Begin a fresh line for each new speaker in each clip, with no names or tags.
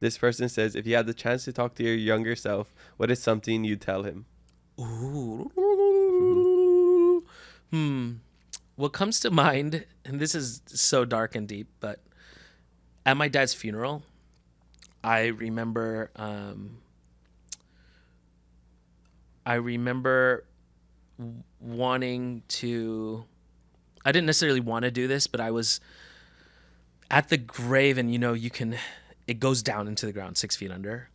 This person says, if you had the chance to talk to your younger self, what is something you'd tell him?
Ooh.
Mm-hmm.
What comes to mind, and this is so dark and deep, but at my dad's funeral, I remember wanting to, I didn't necessarily want to do this, but I was at the grave, and it goes down into the ground 6 feet under.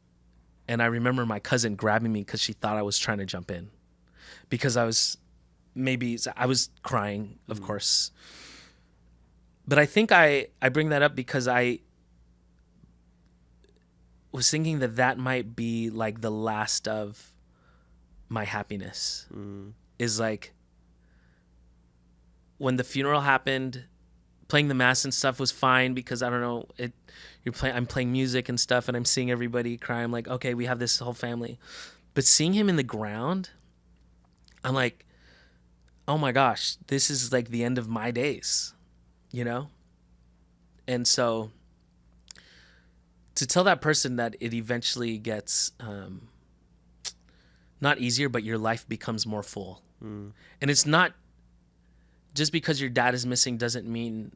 And I remember my cousin grabbing me because she thought I was trying to jump in, because I was crying, of course. But I think I bring that up because I was thinking that might be like the last of my happiness. Is like when the funeral happened, playing the mass and stuff was fine because I don't know, I'm playing music and stuff and I'm seeing everybody cry. I'm like, okay, we have this whole family. But seeing him in the ground, I'm like, oh my gosh, this is like the end of my days, And so to tell that person that it eventually gets not easier, but your life becomes more full. And it's not just because your dad is missing doesn't mean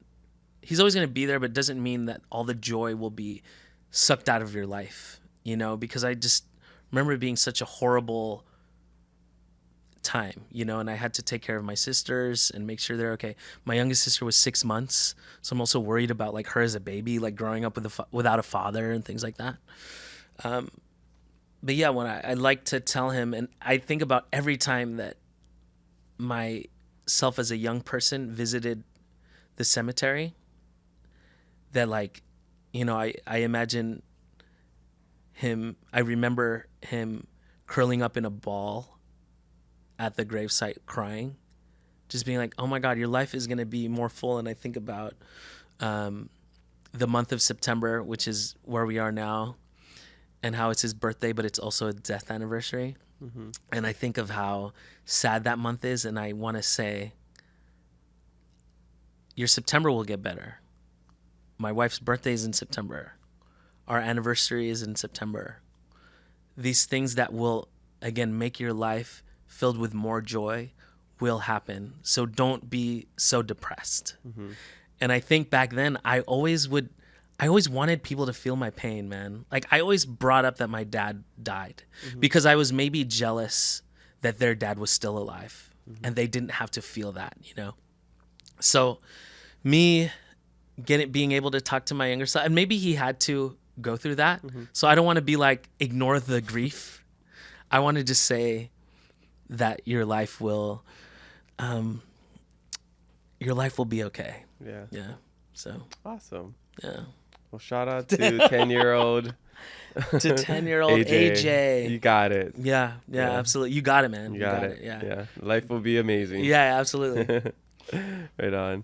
he's always going to be there, but it doesn't mean that all the joy will be sucked out of your life, because I just remember it being such a horrible time, and I had to take care of my sisters and make sure they're okay. My youngest sister was 6 months, so I'm also worried about like her as a baby, like growing up without a father and things like that. But yeah, when I like to tell him, and I think about every time that myself as a young person visited the cemetery, that like, I imagine him, I remember him curling up in a ball at the gravesite crying, just being like, oh my God, your life is going to be more full. And I think about the month of September, which is where we are now, and how it's his birthday, but it's also a death anniversary. And I think of how sad that month is, and I want to say, your September will get better. My wife's birthday is in September. Our anniversary is in September. These things that will, again, make your life filled with more joy will happen. So don't be so depressed. And I think back then, I always wanted people to feel my pain, man. Like I always brought up that my dad died because I was maybe jealous that their dad was still alive and they didn't have to feel that, So me being able to talk to my younger son, and maybe he had to go through that. So I don't want to be like, ignore the grief. I want to just say that your life will be okay. Yeah. So
Awesome.
yeah.
Well, shout out to 10-year-old
To 10-year-old AJ.
You got it.
Yeah, absolutely. You got it, man.
You got it.
Yeah.
Life will be amazing.
Yeah, absolutely.
Right on.